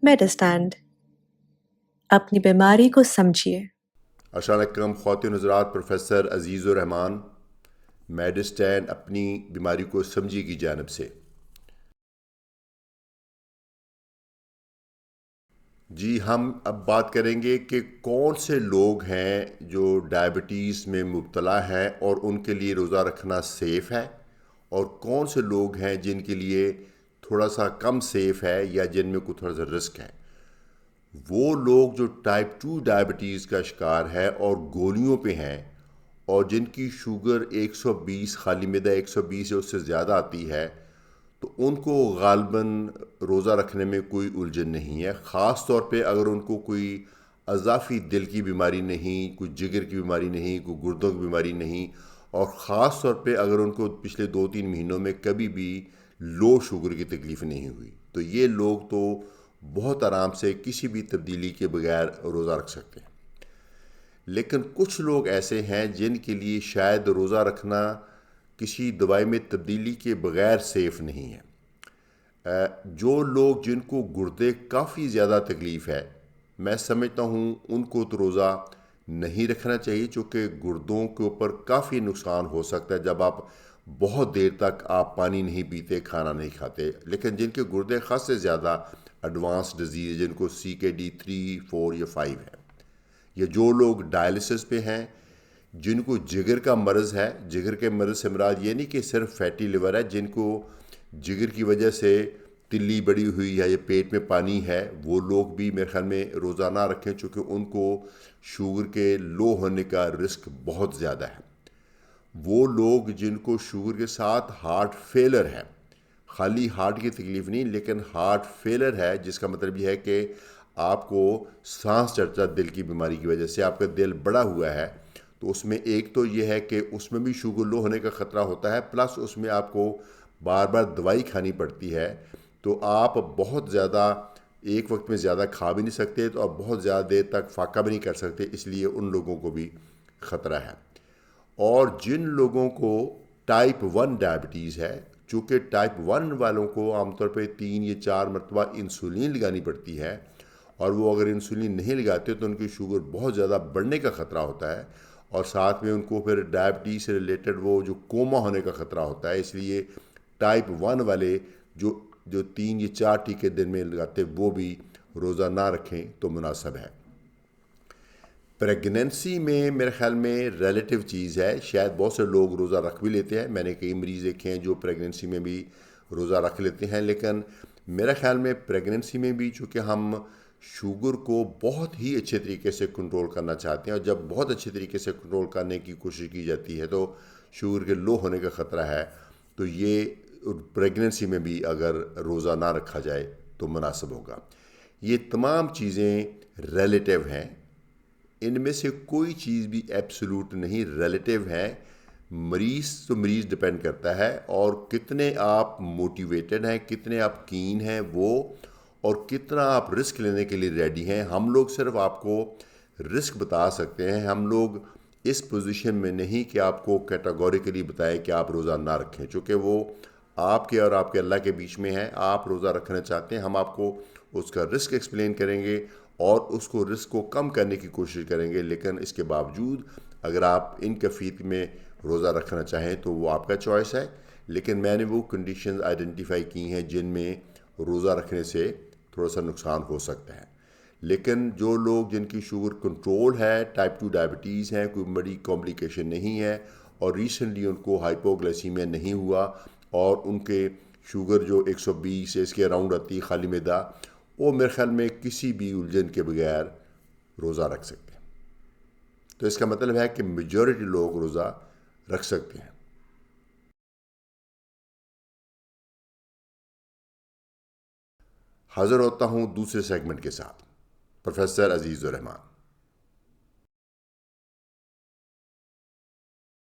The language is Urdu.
میڈسٹینڈ اپنی بیماری کو سمجھیے۔ السلام علیکم خواتین حضرات، پروفیسر عزیز الرحمان میڈسٹین اپنی بیماری کو سمجھی کی جانب سے۔ جی ہم اب بات کریں گے کہ کون سے لوگ ہیں جو ڈائبٹیز میں مبتلا ہیں اور ان کے لیے روزہ رکھنا سیف ہے، اور کون سے لوگ ہیں جن کے لیے تھوڑا سا کم سیف ہے یا جن میں کوئی تھوڑا سا رسک ہے۔ وہ لوگ جو ٹائپ 2 ڈائبٹیز کا شکار ہے اور گولیوں پہ ہیں اور جن کی شوگر 120 خالی معدہ 120 یا اس سے زیادہ آتی ہے، تو ان کو غالباً روزہ رکھنے میں کوئی الجھن نہیں ہے، خاص طور پہ اگر ان کو کوئی اضافی دل کی بیماری نہیں، کوئی جگر کی بیماری نہیں، کوئی گردوں کی بیماری نہیں، اور خاص طور پہ اگر ان کو پچھلے 2-3 مہینوں میں کبھی بھی لو شوگر کی تکلیف نہیں ہوئی، تو یہ لوگ تو بہت آرام سے کسی بھی تبدیلی کے بغیر روزہ رکھ سکتے ہیں۔ لیکن کچھ لوگ ایسے ہیں جن کے لیے شاید روزہ رکھنا کسی دوائی میں تبدیلی کے بغیر سیف نہیں ہے۔ جو لوگ جن کو گردے کافی زیادہ تکلیف ہے، میں سمجھتا ہوں ان کو تو روزہ نہیں رکھنا چاہیے، چونکہ گردوں کے اوپر کافی نقصان ہو سکتا ہے جب آپ بہت دیر تک آپ پانی نہیں پیتے، کھانا نہیں کھاتے۔ لیکن جن کے گردے خاص سے زیادہ ایڈوانس ڈیزیز، جن کو CKD 3، 4 یا 5 ہے، یا جو لوگ ڈائلسس پہ ہیں، جن کو جگر کا مرض ہے، جگر کے مرض سے مراد یہ نہیں کہ صرف فیٹی لیور ہے، جن کو جگر کی وجہ سے تلی بڑی ہوئی ہے یا پیٹ میں پانی ہے، وہ لوگ بھی میرے خیال میں روزہ نہ رکھیں، چونکہ ان کو شوگر کے لو ہونے کا رسک بہت زیادہ ہے۔ وہ لوگ جن کو شوگر کے ساتھ ہارٹ فیلر ہے، خالی ہارٹ کی تکلیف نہیں لیکن ہارٹ فیلر ہے، جس کا مطلب یہ ہے کہ آپ کو سانس چڑھتا دل کی بیماری کی وجہ سے، آپ کا دل بڑا ہوا ہے، تو اس میں ایک تو یہ ہے کہ اس میں بھی شوگر لو ہونے کا خطرہ ہوتا ہے، پلس اس میں آپ کو بار بار دوائی کھانی پڑتی ہے، تو آپ بہت زیادہ ایک وقت میں زیادہ کھا بھی نہیں سکتے، تو آپ بہت زیادہ دیر تک فاقہ بھی نہیں کر سکتے، اس لیے ان لوگوں کو بھی خطرہ ہے۔ اور جن لوگوں کو ٹائپ 1 ڈائبٹیز ہے، چونکہ ٹائپ 1 والوں کو عام طور پہ 3 یا 4 مرتبہ انسولین لگانی پڑتی ہے، اور وہ اگر انسولین نہیں لگاتے تو ان کی شوگر بہت زیادہ بڑھنے کا خطرہ ہوتا ہے، اور ساتھ میں ان کو پھر ڈائبٹیز سے ریلیٹڈ وہ جو کوما ہونے کا خطرہ ہوتا ہے۔ اس لیے ٹائپ 1 والے جو 3 یا 4 ٹیکے دن میں لگاتے، وہ بھی روزہ نہ رکھیں تو مناسب ہے۔ پریگننسی میں میرے خیال میں ریلیٹیو چیز ہے، شاید بہت سے لوگ روزہ رکھ بھی لیتے ہیں، میں نے کئی مریض دیکھے ہیں جو پریگننسی میں بھی روزہ رکھ لیتے ہیں، لیکن میرے خیال میں پریگننسی میں بھی چونکہ ہم شوگر کو بہت ہی اچھے طریقے سے کنٹرول کرنا چاہتے ہیں، اور جب بہت اچھے طریقے سے کنٹرول کرنے کی کوشش کی جاتی ہے تو شوگر کے لو ہونے کا خطرہ ہے، تو یہ پریگننسی میں بھی اگر روزہ نہ رکھا جائے تو مناسب ہوگا۔ یہ تمام چیزیں ریلیٹیو ہیں، ان میں سے کوئی چیز بھی ایبسولوٹ نہیں، ریلیٹیو ہے، مریض تو مریض ڈپینڈ کرتا ہے، اور کتنے آپ موٹیویٹڈ ہیں، کتنے آپ کین ہیں وہ، اور کتنا آپ رسک لینے کے لیے ریڈی ہیں۔ ہم لوگ صرف آپ کو رسک بتا سکتے ہیں، ہم لوگ اس پوزیشن میں نہیں کہ آپ کو کیٹاگوریکلی بتائیں کہ آپ روزہ نہ رکھیں، چونکہ وہ آپ کے اور آپ کے اللہ کے بیچ میں ہے۔ آپ روزہ رکھنا چاہتے ہیں، ہم آپ کو اس کا رسک ایکسپلین کریں گے اور اس کو رسک کو کم کرنے کی کوشش کریں گے، لیکن اس کے باوجود اگر آپ ان کیفیت میں روزہ رکھنا چاہیں تو وہ آپ کا چوائس ہے، لیکن میں نے وہ کنڈیشنز آئیڈینٹیفائی کی ہیں جن میں روزہ رکھنے سے تھوڑا سا نقصان ہو سکتا ہے۔ لیکن جو لوگ جن کی شوگر کنٹرول ہے، ٹائپ 2 ڈائبٹیز ہیں، کوئی بڑی کمپلیکیشن نہیں ہے، اور ریسنٹلی ان کو ہائپوگلائسیمیا نہیں ہوا، اور ان کے شوگر جو 120 اس کے اراؤنڈ آتی ہے خالی معدہ، وہ میرے خیال میں کسی بھی الجھن کے بغیر روزہ رکھ سکتے ہیں۔ تو اس کا مطلب ہے کہ میجورٹی لوگ روزہ رکھ سکتے ہیں۔ حاضر ہوتا ہوں دوسرے سیگمنٹ کے ساتھ، پروفیسر عزیز الرحمان۔